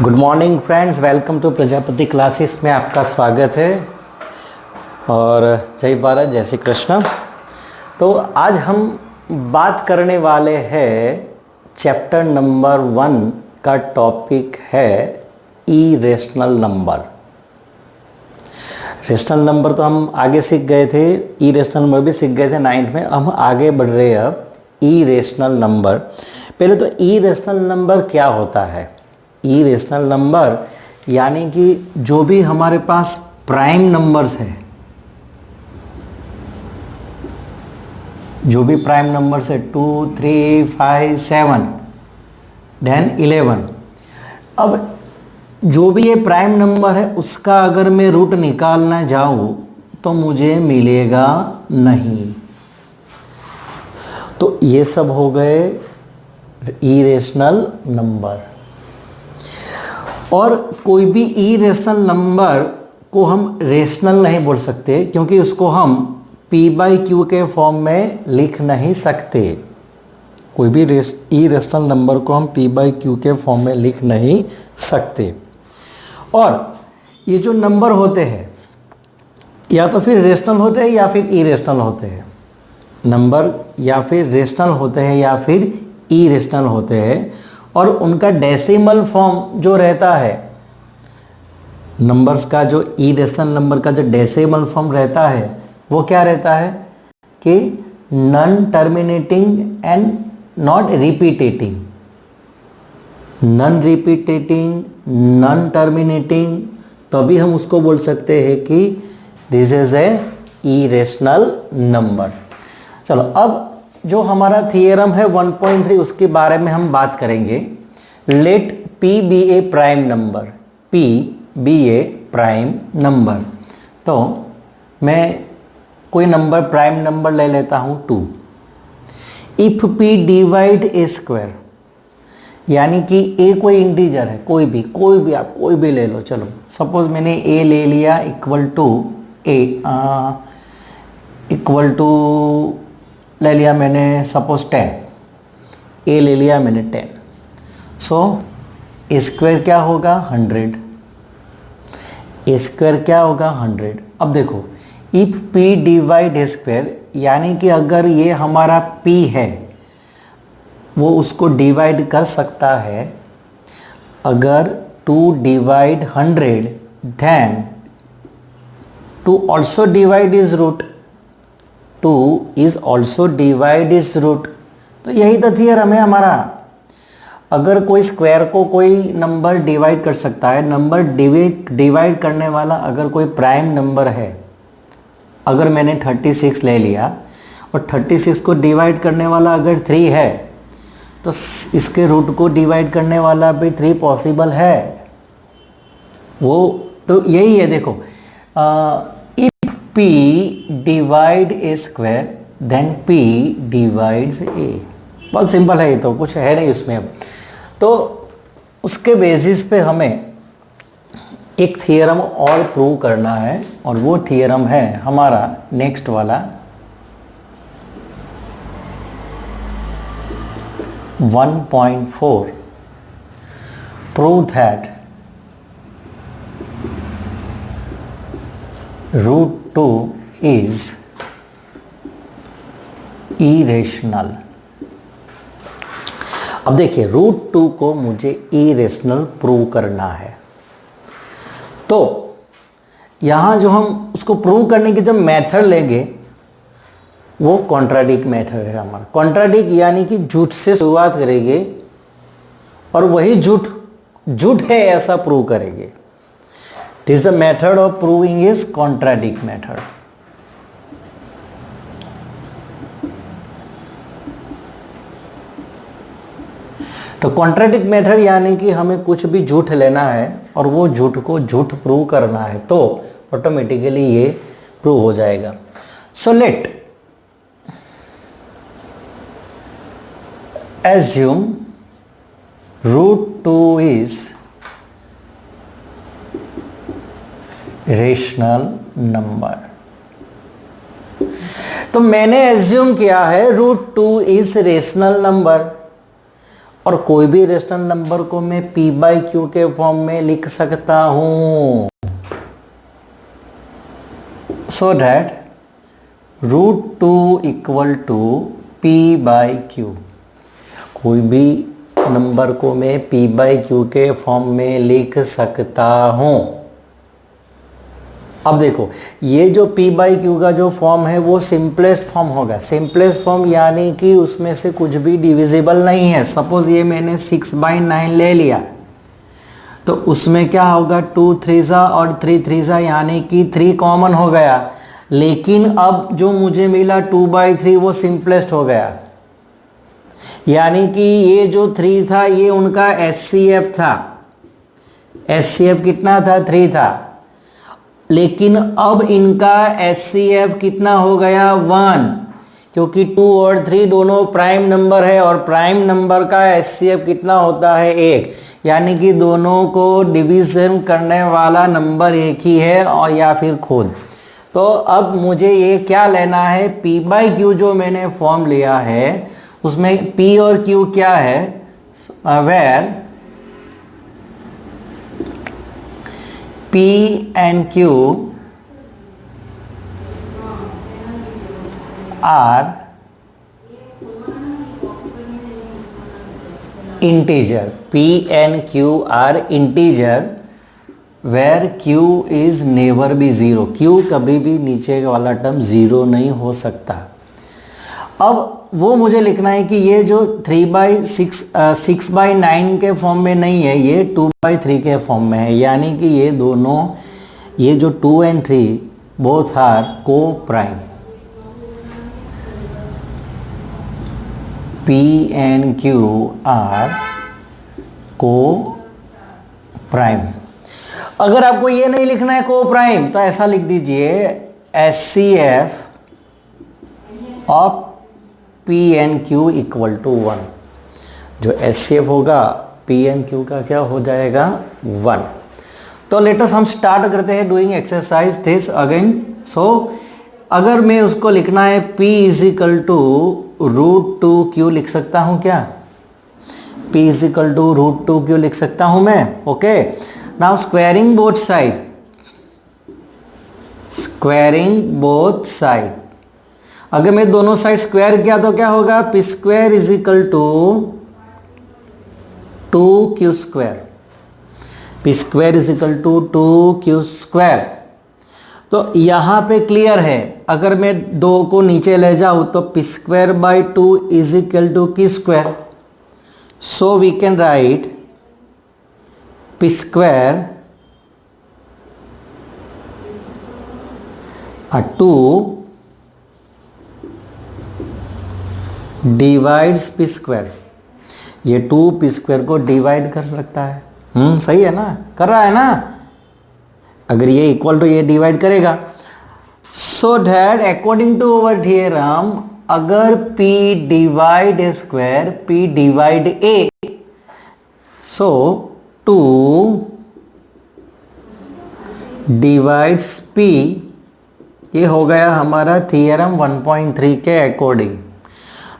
Good morning friends, welcome to Prajapati classes में आपका स्वागत है और जय भारत, जय श्री कृष्ण। तो आज हम बात करने वाले हैं चैप्टर नंबर 1 का टॉपिक है इरेशनल नंबर। रेशनल नंबर तो हम आगे सीख गए थे, इरेशनल नंबर भी सीख गए थे 9th में। हम आगे बढ़ रहे हैं अब इरेशनल नंबर। पहले तो इरेशनल नंबर क्या होता है। इरेशनल नंबर यानी कि जो भी हमारे पास प्राइम नंबर्स है, जो भी प्राइम नंबर्स है 2, 3, 5, 7, देन 11। अब जो भी ये प्राइम नंबर है उसका अगर मैं रूट निकालना जाऊँ तो मुझे मिलेगा नहीं। तो ये सब हो गए इरेशनल नंबर। और कोई भी इरेशनल नंबर को हम रेशनल नहीं बोल सकते, क्योंकि उसको हम p/q के फॉर्म में लिख नहीं सकते। कोई भी इरेशनल नंबर को हम p/q के फॉर्म में लिख नहीं सकते। और ये जो नंबर होते हैं या तो फिर रेशनल होते हैं या फिर इरेशनल होते हैं। नंबर या फिर रेशनल होते हैं या फिर इरेशनल होते हैं। और उनका डेसिमल फॉर्म जो रहता है नंबर्स का, जो इरेशनल नंबर का जो डेसिमल फॉर्म रहता है वो क्या रहता है कि non terminating and not repeating. Non repeating, non terminating, तो भी हम उसको बोल सकते हैं कि this is a irrational number. चलो, अब जो हमारा थियरम है 1.3 उसके बारे में हम बात करेंगे। लेट p बी ए प्राइम नंबर, p बी ए प्राइम नंबर। तो मैं कोई नंबर प्राइम नंबर ले लेता हूँ 2। If p divide a square, यानी कि a कोई इंटीजर है, कोई भी आप कोई भी ले लो। चलो, सपोज मैंने a ले लिया equal to a, equal to ले लिया मैंने सपोज 10, a ले लिया मैंने 10। सो ए स्क्वायर क्या होगा 100, ए स्क्वायर क्या होगा 100। अब देखो, if p divide a square, यानी कि अगर ये हमारा p है वो उसको डिवाइड कर सकता है। अगर 2 divide 100 then 2 also divide is root, 2 is also divide its root. तो यही तो थियरम है हमारा। अगर कोई स्क्वायर को कोई नंबर डिवाइड कर सकता है, नंबर डिवाइड करने वाला अगर कोई प्राइम नंबर है, अगर मैंने 36 ले लिया और 36 को डिवाइड करने वाला अगर 3 है, तो इसके रूट को डिवाइड करने वाला भी 3 पॉसिबल है। वो तो यही है। देखो, p divide a square then p divides a। बहुत सिंपल है, ये तो कुछ है नहीं उसमें। अब तो उसके बेसिस पे हमें एक थियरम और प्रूव करना है, और वो थियरम है हमारा नेक्स्ट वाला 1.4। Prove that √2 is irrational। अब देखिए, √2 को मुझे इरेशनल प्रूव करना है। तो यहाँ जो हम उसको प्रूव करने की जब मेथड लेंगे वो कॉन्ट्राडिक्ट मेथड है हमारा। कॉन्ट्राडिक्ट यानी कि झूठ से शुरुआत करेंगे और वही झूठ है ऐसा प्रूव करेंगे। This is the method of proving is contradict method। तो कॉन्ट्राडिक्ट मेथड यानी कि हमें कुछ भी झूठ लेना है और वो झूठ को झूठ प्रूव करना है, तो ऑटोमेटिकली ये प्रूव हो जाएगा। So let assume √2 is rational number. तो मैंने एज्यूम किया है √2 इज रेशनल नंबर, और कोई भी रेशनल नंबर को मैं p बाई क्यू के फॉर्म में लिख सकता हूं, so that √2 equal to p by q. कोई भी नंबर को मैं p बाई क्यू के फॉर्म में लिख सकता हूं। अब देखो, ये जो p बाई क्यू का जो फॉर्म है वो सिंपलेस्ट फॉर्म होगा। सिंपलेस्ट फॉर्म यानी कि उसमें से कुछ भी डिविजिबल नहीं है। सपोज ये मैंने 6/9 ले लिया तो उसमें क्या होगा, 2 3 और 3 3 यानी कि 3 कॉमन हो गया। लेकिन अब जो मुझे मिला 2/3 वो सिंपलेस्ट हो गया, यानी कि ये जो 3 था ये उनका SCF था। SCF कितना था, 3 था। लेकिन अब इनका SCF कितना हो गया, 1, क्योंकि 2 और 3 दोनों प्राइम नंबर है और प्राइम नंबर का SCF कितना होता है, 1। यानी कि दोनों को डिवीजन करने वाला नंबर एक ही है और या फिर खुद। तो अब मुझे ये क्या लेना है, p बाई क्यू जो मैंने फॉर्म लिया है उसमें p और q क्या है, where p and q are integer, p and q are integer where q is never be 0। q कभी भी नीचे वाला टर्म 0 नहीं हो सकता। अब वो मुझे लिखना है कि ये जो 6/9 के फॉर्म में नहीं है, ये 2/3 के फॉर्म में है। यानी कि ये दोनों, ये जो 2 and 3 both are coprime. p and q are coprime. अगर आपको ये नहीं लिखना है को प्राइम तो ऐसा लिख दीजिए, SCF of p and q equal to 1। जो SCF होगा p and q का क्या हो जाएगा, 1। तो लेटस हम स्टार्ट करते हैं डूइंग एक्सरसाइज दिस अगेन। सो अगर मैं उसको लिखना है p is equal to √2q लिख सकता हूं क्या, p is equal to √2q लिख सकता हूं मैं। Okay, now squaring both side, squaring both side. अगर मैं दोनों साइड स्क्वायर किया तो क्या होगा, p square is equal to 2q square. p square is equal to 2q square. तो यहाँ पे क्लियर है, अगर मैं 2 को नीचे ले जाऊँ तो p square by 2 is equal to q square. So we can write p square 2 divides p square. ये 2 p स्क्वायर को डिवाइड कर सकता है, सही है ना, कर रहा है ना। अगर ये इक्वल टू ये डिवाइड करेगा। So that according to our theorem, अगर p divide a square, p divide a, so 2 divides p, ये हो गया हमारा थ्योरम 1.3 के अकॉर्डिंग।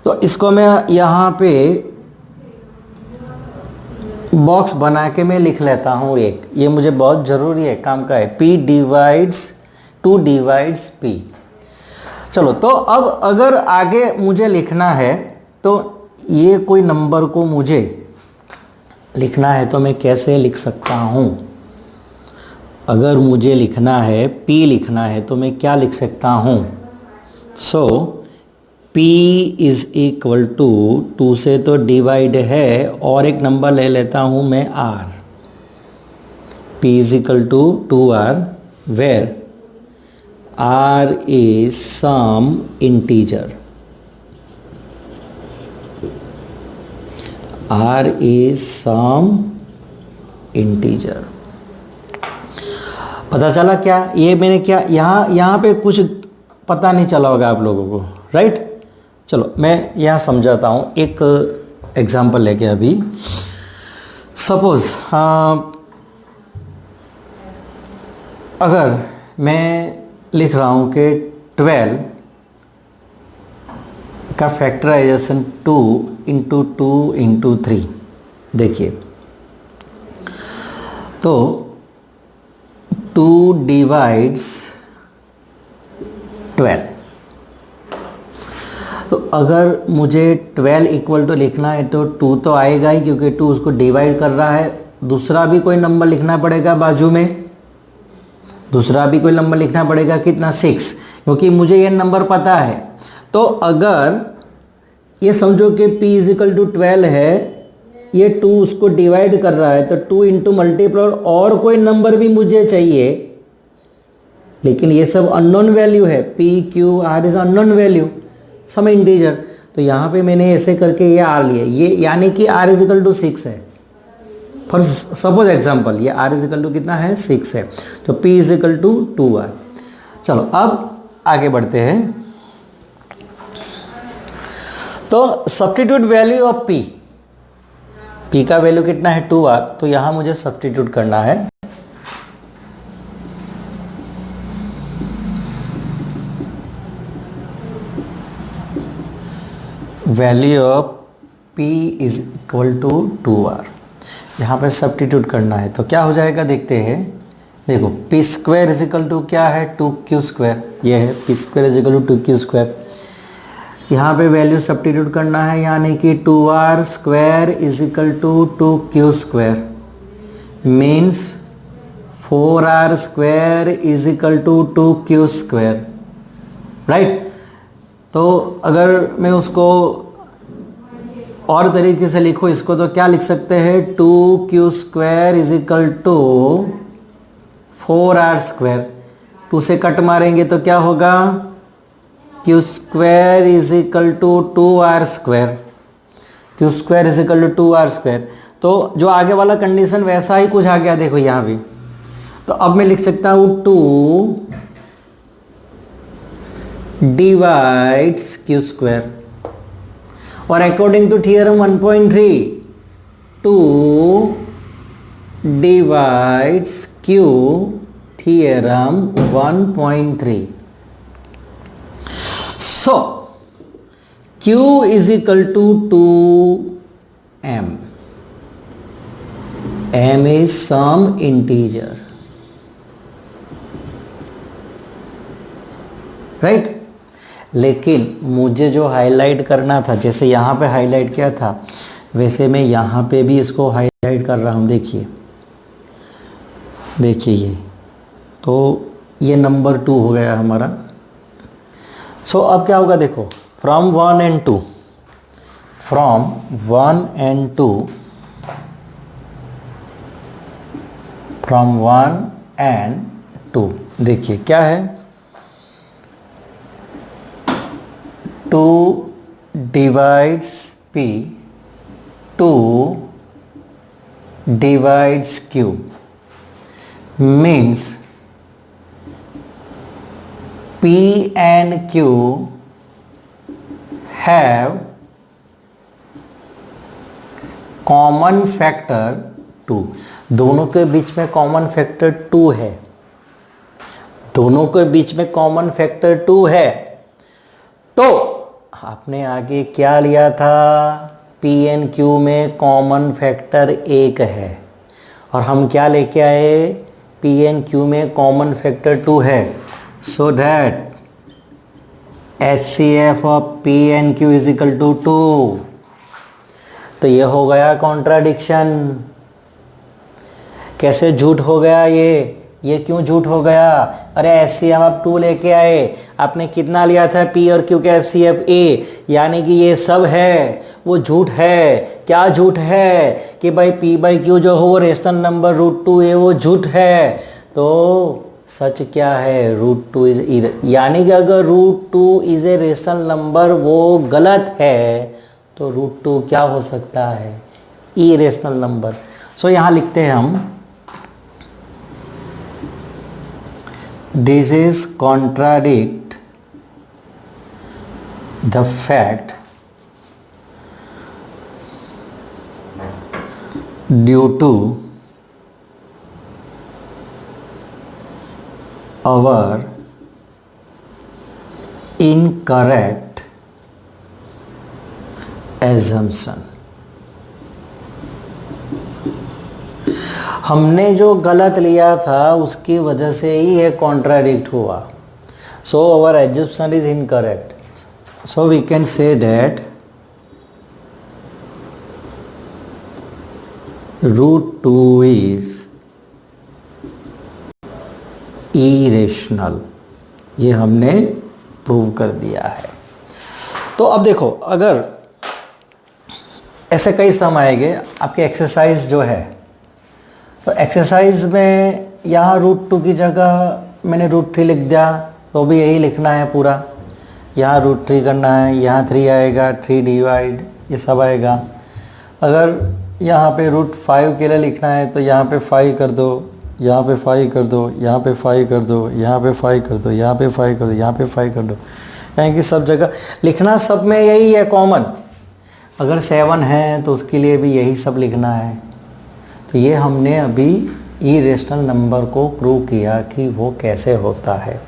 तो इसको मैं यहाँ पे बॉक्स बना के मैं लिख लेता हूँ एक, ये मुझे बहुत ज़रूरी है, काम का है। p divides 2 divides p। चलो, तो अब अगर आगे मुझे लिखना है तो ये कोई नंबर को मुझे लिखना है तो मैं कैसे लिख सकता हूँ। अगर मुझे लिखना है p लिखना है तो मैं क्या लिख सकता हूँ। सो p इज इक्वल टू 2 से तो डिवाइड है और एक नंबर ले लेता हूँ मैं r। p is equal to 2r where r is some integer, r is some integer. पता चला क्या, ये मैंने क्या यहाँ पे कुछ पता नहीं चला होगा आप लोगों को, राइट। चलो मैं यहाँ समझाता हूँ एक एग्जांपल लेके। अभी सपोज अगर मैं लिख रहा हूँ कि का फैक्टराइजेशन 2 इंटू 2 इंटू 3। देखिए तो 2 डिवाइड्स 12। तो अगर मुझे 12 इक्वल टू लिखना है तो 2 तो आएगा ही, क्योंकि 2 उसको डिवाइड कर रहा है। दूसरा भी कोई नंबर लिखना पड़ेगा बाजू में, दूसरा भी कोई नंबर लिखना पड़ेगा, कितना 6, क्योंकि मुझे ये नंबर पता है। तो अगर ये समझो कि p इजिकल टू 12 है, ये 2 उसको डिवाइड कर रहा है, तो 2 इंटू मल्टीप्लाई और कोई नंबर भी मुझे चाहिए, लेकिन ये सब अननोन वैल्यू है, p q r is unknown value, some integer. तो यहाँ पे मैंने ऐसे करके ये r लिया, ये यानी कि r इजिकल टू 6 है। फॉर सपोज एग्जाम्पल ये r इजिकल टू कितना है 6 है, तो p इजिकल टू 2r। चलो अब आगे बढ़ते हैं। तो सब्स्टिट्यूट वैल्यू ऑफ p का वैल्यू कितना है 2r, तो यहां मुझे सब्स्टिट्यूट करना है। Value of p is equal to 2r, यहाँ पे सब्स्टिट्यूट करना है। तो क्या हो जाएगा देखते हैं। देखो p square is equal to क्या है 2q स्क्वायर, ये है p square is equal to 2q square. यहाँ पे वैल्यू सब्स्टिट्यूट करना है, यानी कि 2r square is equal to 2q square, means 4r square is equal to 2q square, right. तो अगर मैं उसको और तरीके से लिखो इसको, तो क्या लिख सकते हैं 2q square is equal to 4r square. 2 से कट मारेंगे तो क्या होगा q square is equal to 2r square, q square is equal to 2r square. तो जो आगे वाला कंडीशन वैसा ही कुछ आ गया, देखो यहाँ भी। तो अब मैं लिख सकता हूँ 2 डिवाइड्स q स्क्वायर, और according to theorem 1.3 2 divides q, theorem 1.3। So q is equal to 2m, m is some integer, right. लेकिन मुझे जो हाईलाइट करना था, जैसे यहाँ पे हाईलाइट किया था, वैसे मैं यहाँ पे भी इसको हाईलाइट कर रहा हूँ। देखिए देखिए ये तो ये नंबर 2 हो गया हमारा। सो अब क्या होगा देखो, from 1 and 2, from 1 and 2, from 1 and 2, देखिए क्या है 2 divides p, 2 divides q, means p and q have common factor 2। दोनों के बीच में कॉमन फैक्टर 2 है, दोनों के बीच में कॉमन फैक्टर 2 है। तो आपने आगे क्या लिया था, p and q में कॉमन फैक्टर 1 है, और हम क्या लेके आए, p and q में कॉमन फैक्टर 2 है। So that HCF of P and Q is equal to 2। तो ये हो गया कॉन्ट्राडिक्शन। कैसे झूठ हो गया ये क्यों झूठ हो गया? अरे HCF आप 2 लेके आए, आपने कितना लिया था P और Q का HCF A, यानी कि ये सब है वो झूठ है। क्या झूठ है कि भाई P बाई Q जो हो वो रेशनल नंबर √2 है, वो झूठ है। तो सच क्या है, √2 इज, यानी कि अगर √2 इज ए रेशनल नंबर वो गलत है, तो √2 क्या हो सकता है, इरेशनल नंबर। सो यहाँ लिखते हैं हम, this is contradict the fact due to our incorrect assumption. हमने जो गलत लिया था उसकी वजह से ही ये कॉन्ट्राडिक्ट हुआ। So our assumption is incorrect. So we can say that √2 is irrational. ये हमने प्रूव कर दिया है। तो अब देखो, अगर ऐसे कई सम आएंगे आपके एक्सरसाइज जो है, तो एक्सरसाइज में यहाँ √2 की जगह मैंने √3 लिख दिया, तो भी यही लिखना है पूरा। यहाँ √3 करना है, यहाँ 3 आएगा, 3 डिवाइड ये सब आएगा। अगर यहाँ पे √5 के लिए लिखना है तो यहाँ पे 5 कर दो, यहाँ पे 5 कर दो, यहाँ पे 5 कर दो, यहाँ पे 5 कर दो, यहाँ पे 5 कर दो, यहाँ पे 5 कर दो, यानी कि सब जगह लिखना सब में यही है कॉमन। अगर 7 है तो उसके लिए भी यही सब लिखना है। तो ये हमने अभी इरेशनल नंबर को प्रूव किया कि वो कैसे होता है।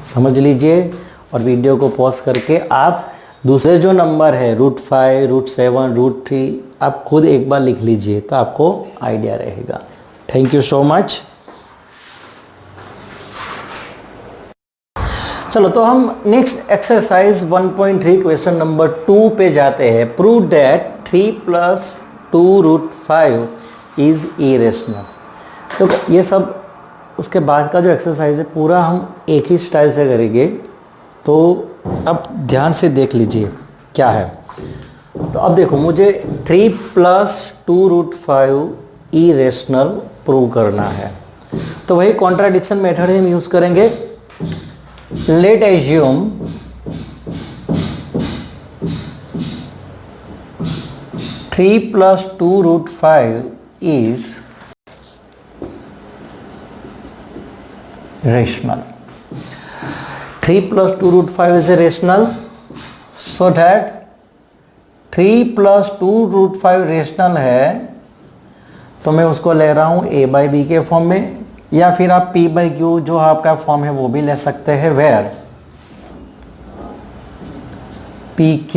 समझ लीजिए और वीडियो को पॉज करके आप दूसरे जो नंबर है √5, √7, √3 आप खुद एक बार लिख लीजिए तो आपको आइडिया रहेगा। Thank you so much. चलो तो हम नेक्स्ट एक्सरसाइज 1.3 क्वेश्चन नंबर 2 पे जाते हैं। Prove that 3 + 2√5 is irrational. तो ये सब उसके बाद का जो एक्सरसाइज है पूरा हम एक ही स्टाइल से करेंगे। तो अब ध्यान से देख लीजिए क्या है। तो अब देखो, मुझे 3 + 2√5 इरेशनल प्रूव करना है। तो वही कॉन्ट्राडिक्शन मेथड हम यूज करेंगे। Late assume three + 2√5 is rational. 3 + 2√5 is a rational, so that 3 + 2√5 rational है तो मैं उसको ले रहा हूँ a/b के फॉर्म में, या फिर आप p/q जो आपका फॉर्म है वो भी ले सकते हैं। Where pq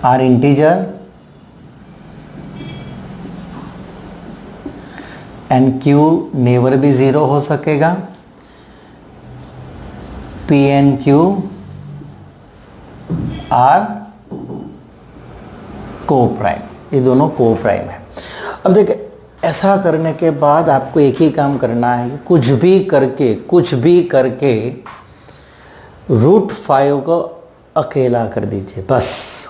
are integer and q never भी 0 हो सकेगा। p and q are coprime, ये दोनों को प्राइम है। अब देखिए, ऐसा करने के बाद आपको एक ही काम करना है कि कुछ भी करके √5 को अकेला कर दीजिए। बस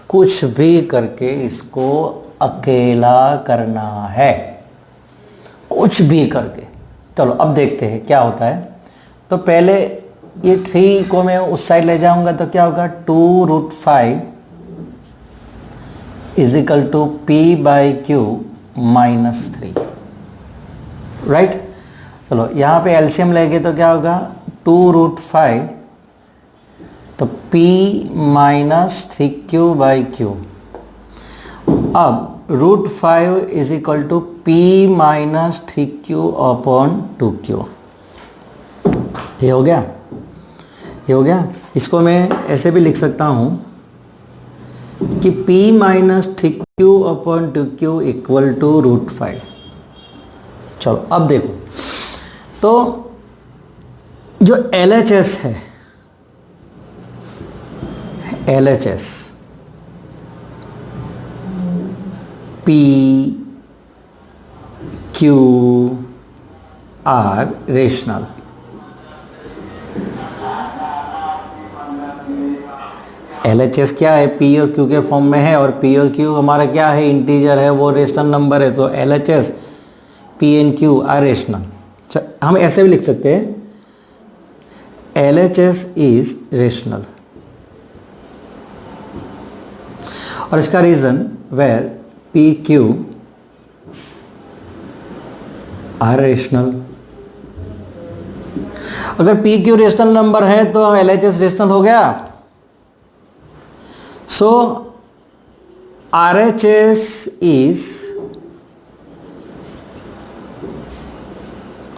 कुछ भी करके इसको अकेला करना है, कुछ भी करके। चलो अब देखते हैं क्या होता है। तो पहले ये 3 को मैं उस साइड ले जाऊंगा तो क्या होगा, 2√5 = p/q - 3, राइट। चलो यहाँ पे एलसीएम लेंगे तो क्या होगा, 2√5 तो p - 3q/q। अब √5 = p - 3q/2q। ये हो गया, ये हो गया। इसको मैं ऐसे भी लिख सकता हूँ कि p - 3q/2q = √5। चलो अब देखो, तो जो LHS है, LHS p q r rational. LHS क्या है, p और q के फॉर्म में है, और p और q हमारा क्या है, इंटीजर है, वो रेशनल नंबर है। तो LHS p and q are rational. हम ऐसे भी लिख सकते हैं, LHS इज रेशनल। और इसका reason where p q are rational. अगर p q रेशनल नंबर है तो LHS रेशनल हो गया। सो RHS इज,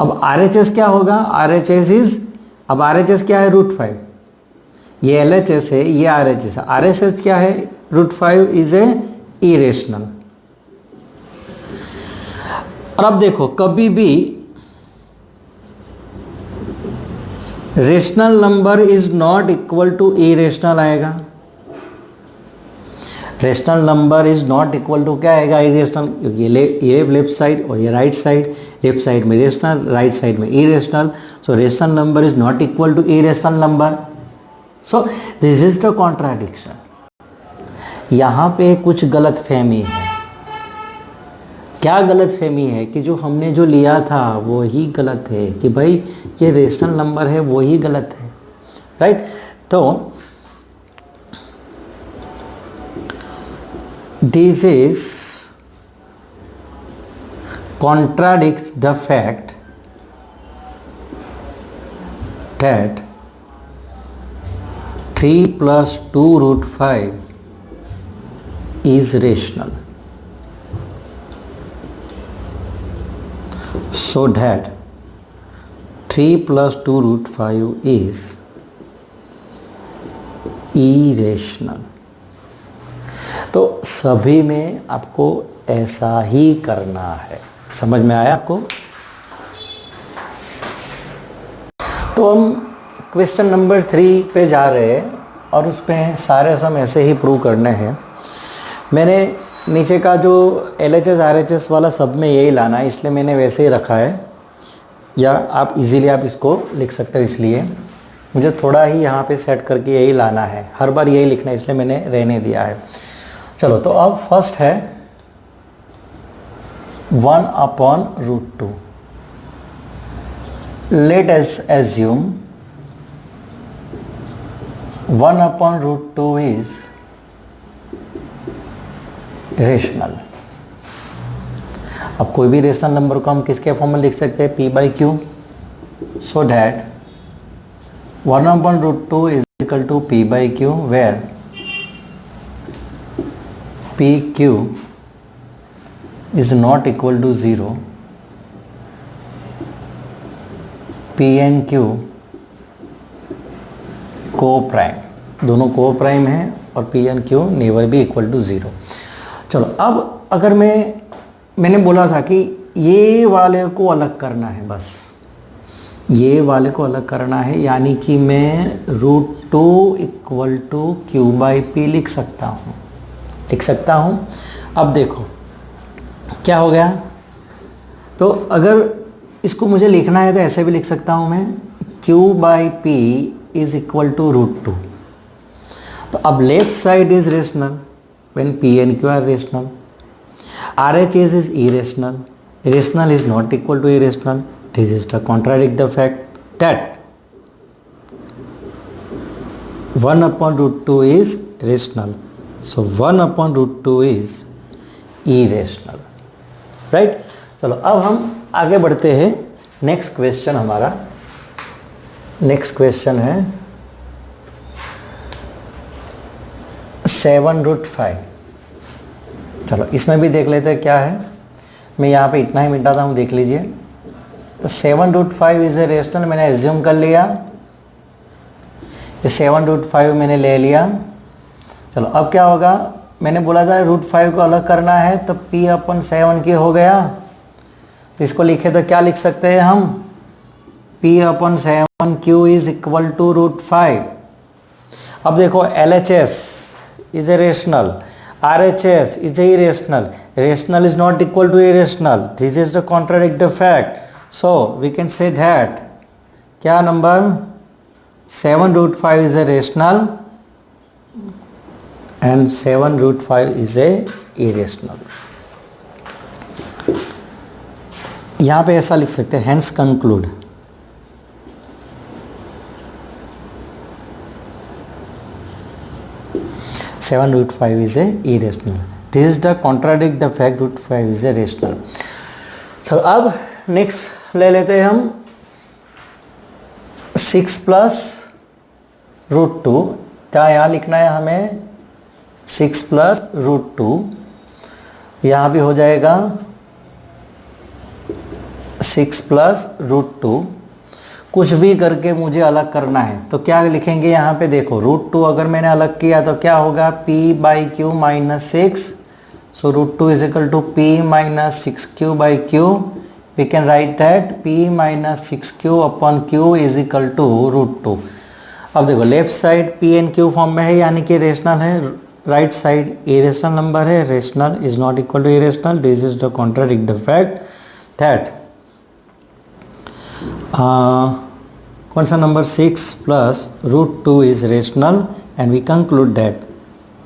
अब RHS क्या होगा, RHS इज, अब RHS क्या है, √5। ये LHS है, ये RHS है। RHS क्या है, √5 इज ए इरेशनल। और अब देखो कभी भी rational number is not equal to irrational आएगा। Rational number is not equal to क्या आएगा, इरेशनल, क्योंकि ये लेफ्ट साइड और ये राइट साइड, लेफ्ट साइड में रेशनल, राइट साइड में irrational, so rational number is not equal to irrational number. So this is the contradiction. यहाँ पे कुछ गलत फहमी है। क्या गलत फहमी है कि जो हमने जो लिया था वो ही गलत है, कि भाई ये रेशनल नंबर है वो ही गलत है, राइट। तो this is contradicts the fact that 3 plus 2 √5 is rational, so that 3 plus 2 √5 is irrational। तो सभी में आपको ऐसा ही करना है। समझ में आया आपको? तो हम क्वेश्चन नंबर 3 पे जा रहे हैं और उस पर सारे सम ऐसे ही प्रूव करने हैं। मैंने नीचे का जो LHS RHS वाला सब में यही लाना है, इसलिए मैंने वैसे ही रखा है, या आप इजीली आप इसको लिख सकते हो। इसलिए मुझे थोड़ा ही यहाँ पे सेट करके यही लाना है, हर बार यही लिखना है, इसलिए मैंने रहने दिया है। चलो, तो अब फर्स्ट है 1/√2। Let us assume 1/√2 is rational. अब कोई भी रेशनल नंबर को हम किसके फॉर्म में लिख सकते हैं, P/Q, so that 1/√2 is equal to P/Q, where PQ is not equal to 0, P and Q को प्राइम, दोनों को प्राइम है, और P and Q नेवर भी इक्वल टू 0। चलो, अब अगर मैंने बोला था कि ये वाले को अलग करना है, बस ये वाले को अलग करना है, यानी कि मैं √2 इक्वल टू Q/P लिख सकता हूँ। अब देखो क्या हो गया। तो अगर इसको मुझे लिखना है तो ऐसे भी लिख सकता हूँ मैं, Q/P इज इक्वल टू √2। तो अब left side is rational when P and Q are rational, RHS is irrational, rational is not equal to irrational. This is the contradict the fact that 1/√2 is rational, so 1/√2 is irrational, right. चलो, अब हम आगे बढ़ते हैं। Next question है 7√5। चलो, इसमें भी देख लेते हैं क्या है। मैं यहाँ पे इतना ही मिटाता हूँ, देख लीजिए। तो 7√5 इज ए रेशनल, मैंने एज्यूम कर लिया, ये 7√5 मैंने ले लिया। चलो, अब क्या होगा, मैंने बोला था √5 को अलग करना है, तो P/7 के हो गया। तो इसको लिखे तो क्या लिख सकते हैं हम, P/7Q इज इक्वल टू √5। अब देखो, LHS is a rational, RHS is a irrational, rational is not equal to irrational. This is the contradict the fact, so we can say that क्या number 7√5 is a rational and 7√5 is a irrational। यहाँ पे ऐसा लिख सकते हैं, hence conclude 7√5 is a irrational। This is the contradict the fact √5 is a rational। चलो, अब next ले लेते हैं हम 6 + √2। क्या यहाँ लिखना है हमें, 6 + √2, यहाँ भी हो जाएगा 6 + √2। कुछ भी करके मुझे अलग करना है, तो क्या लिखेंगे यहाँ पे देखो, √2 अगर मैंने अलग किया तो क्या होगा, p/q minus 6, so √2 is equal to p minus 6q/q, we can write that p minus 6q upon q is equal to √2। अब देखो left side p and q form में है, यानी कि रेशनल है, राइट साइड इरेशनल नंबर है, rational is not equal to irrational, this is the contradict the fact that कौन सा number 6 plus √2 is rational, and we conclude that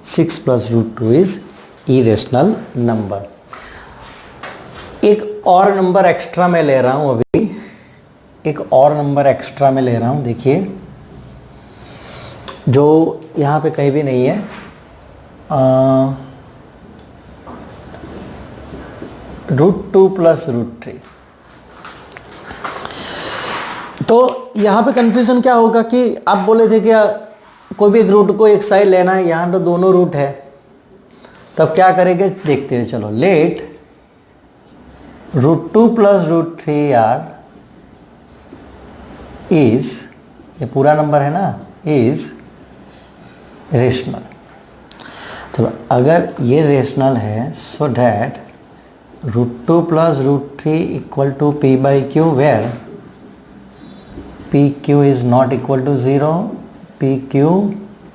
6 plus √2 is irrational number. एक और नंबर एक्स्ट्रा मैं ले रहा हूँ, अभी एक और नंबर एक्स्ट्रा मैं ले रहा हूँ, देखिए जो यहाँ पे कहीं भी नहीं है, √2 प्लस √3। तो यहाँ पे कंफ्यूजन क्या होगा कि आप बोले थे कि कोई भी एक रूट को एक साइड लेना है, यहाँ तो दोनों रूट है, तब क्या करेंगे देखते हैं। चलो, लेट √2 प्लस √3 आर इज, ये पूरा नंबर है ना, इज रेशनल। चलो, अगर ये रेशनल है, so that √2 plus √3 equal to p/q, where pq is not equal to 0, pq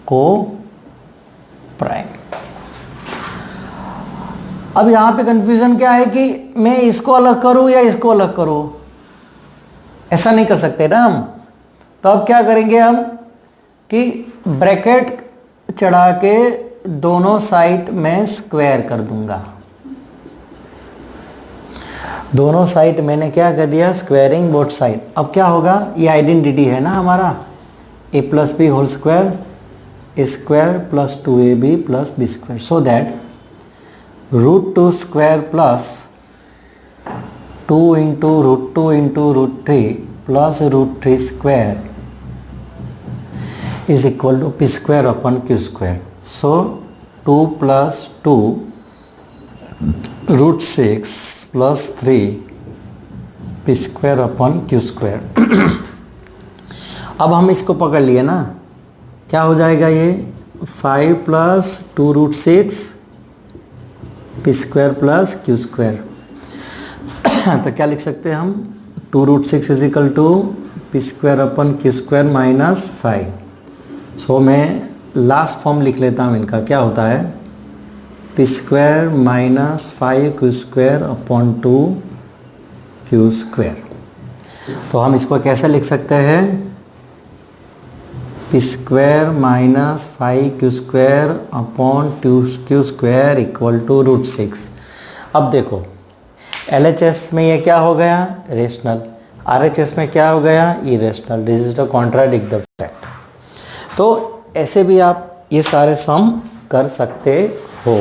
coprime. अब यहाँ पे कंफ्यूजन क्या है कि मैं इसको अलग करूँ या इसको अलग करूँ, ऐसा नहीं कर सकते ना हम। तो अब क्या करेंगे हम कि ब्रैकेट चढ़ा के दोनों साइड में स्क्वायर कर दूंगा। दोनों साइड मैंने क्या कर दिया, स्क्वायरिंग बोथ साइड। अब क्या होगा, ये आइडेंटिटी है ना हमारा, a plus b whole square square plus 2ab plus b square, so that √2 square plus 2 into √2 into √3 plus √3 square is equal to p square upon q square. So 2 plus 2 √6 plus 3 p square upon q square. अब हम इसको पकड़ लिए ना, क्या हो जाएगा ये 5 plus 2 √6 p square plus q square. तो क्या लिख सकते हैं हम, 2 √6 is equal to p square upon q square minus 5। So मैं लास्ट फॉर्म लिख लेता हूँ इनका, क्या होता है, p square minus 5q square upon 2q square. तो हम इसको कैसे लिख सकते हैं, p square minus 5q square upon 2q square equal to √6। अब देखो LHS में ये क्या हो गया, रेशनल, RHS में क्या हो गया, irrational, this is the contradict the fact. तो ऐसे भी आप ये सारे सम कर सकते हो।